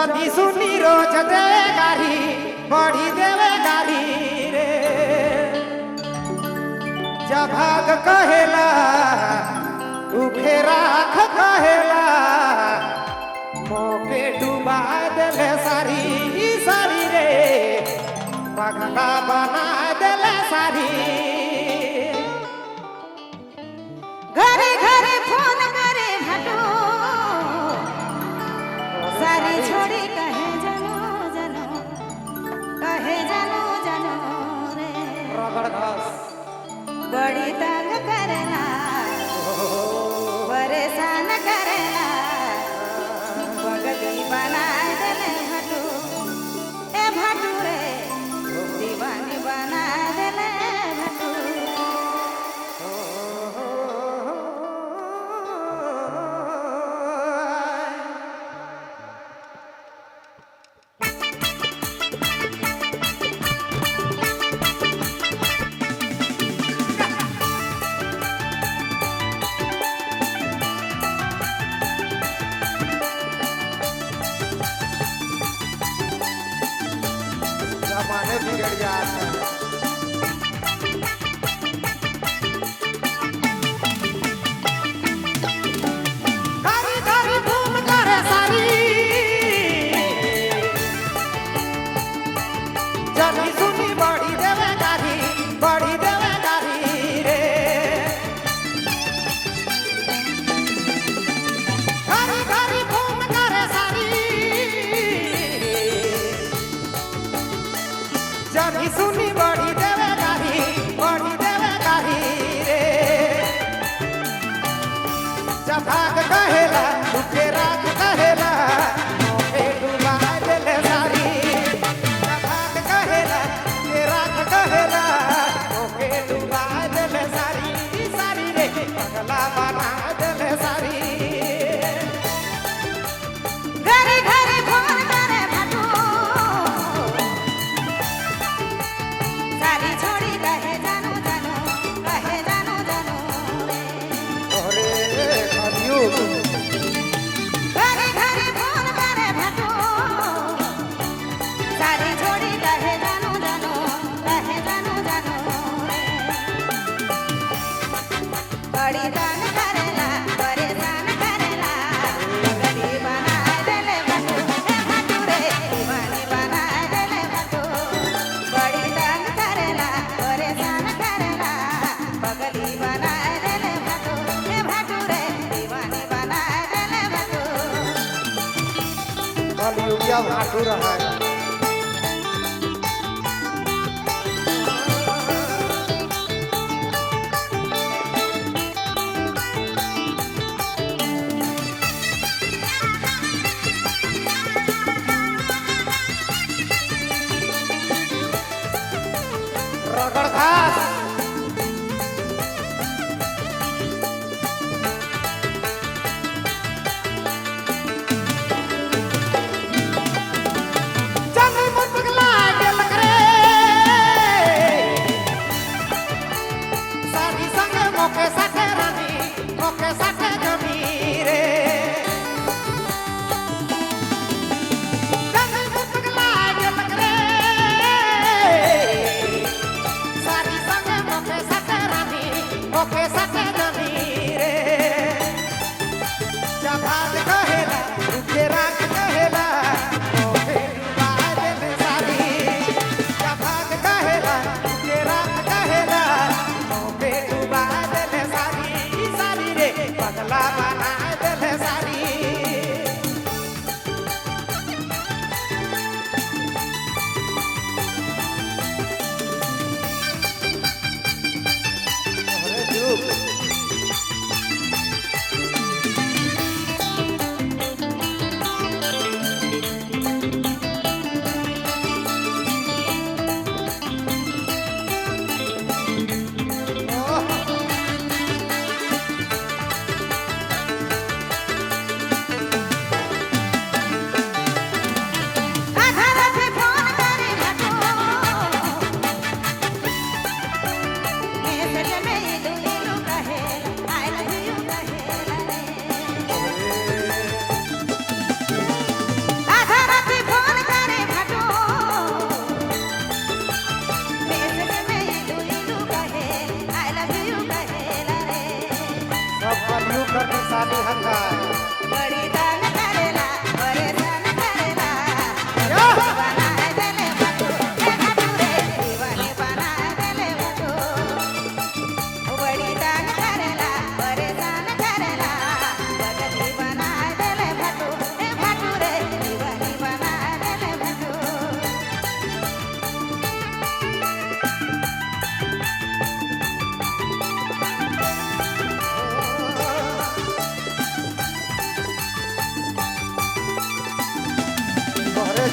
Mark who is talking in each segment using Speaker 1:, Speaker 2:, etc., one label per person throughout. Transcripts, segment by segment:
Speaker 1: जदी सुनी रोज देवे गारी बड़ी देवे गारी रे जब भाग कहेला उखे राख कहेला मोके डुबा देले सारी सारी रे पगला बना देले सारी
Speaker 2: घरे घरे फोन करे भटो सारी छोड़ी कहे जनो जनो कहे जनो जनो रे
Speaker 1: रगड़ घास
Speaker 2: बड़ी तंग करना परेशान करना पगली बना देले भटू ए भटू रे दीवानी बना देले भटू
Speaker 1: जमाने बिगड़ जाते हैं गारी गारी घूम करे सारी जदी सुनी बड़ी देवे गारी रे गारी गारी घूम करे सारी जदी सुनी बड़ी देवे गारी रे जब भाग कहेला दुखे राख कहेला मोके डुबा देले सारी जब भाग कहेला दुखे राख कहेला मोके डुबा देले सारी सारी रे पगला बना देले सारी
Speaker 2: घरे घरे फोन करे भटू सारी छोड़ी कहे जानो जानो कहे जानो जानो रे
Speaker 1: अरे कलयुग
Speaker 2: घरे घरे फोन करे भटू सारी छोड़ी कहे जानो जानो कहे जानो जानो रे बड़ी तंग करेला परेशान करेला पगली बना देले भटू ए भटू रे दीवानी बना देले भटू बड़ी तंग करेला परेशान करेला पगली बना देले भटू ए भटू रे दीवानी बना देले भटू
Speaker 1: कलयुगिया भाटू रहा है रगड़ घास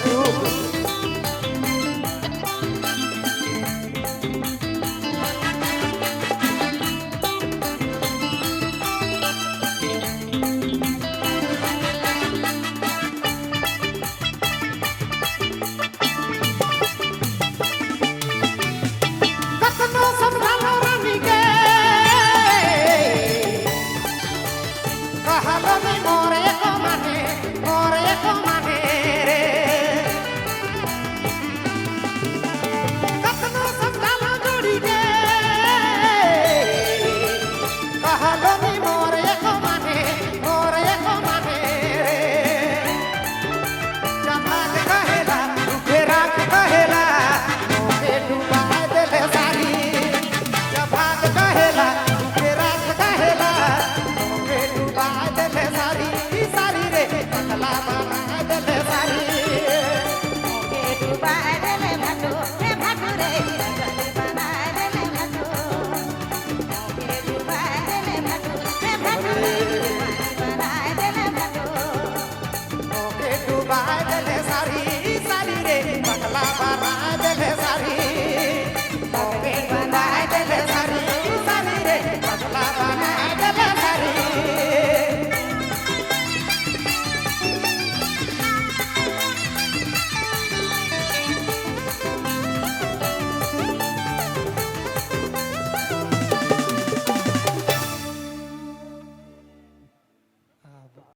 Speaker 1: चुप कतनो समझालो रानी के कहलो नी मोरे को माने रे कतनो समझालो जोड़ी के कहलो नी मोरे को माने रे जमात कहेला दुखे राख कहेला मोहे डुबाए देले सारी जमात कहेला दुखे राख कहेला मोहे डुबाए देले सारी ई सारी रे पतला बनाए देले सारी
Speaker 2: के डुबाए देले भाटो रे भाटो रे रंगली बनाए देले भाटो के डुबाए देले भाटो रे भाटो रे रंगली बनाए देले भाटो
Speaker 1: मोहे डुबाए देले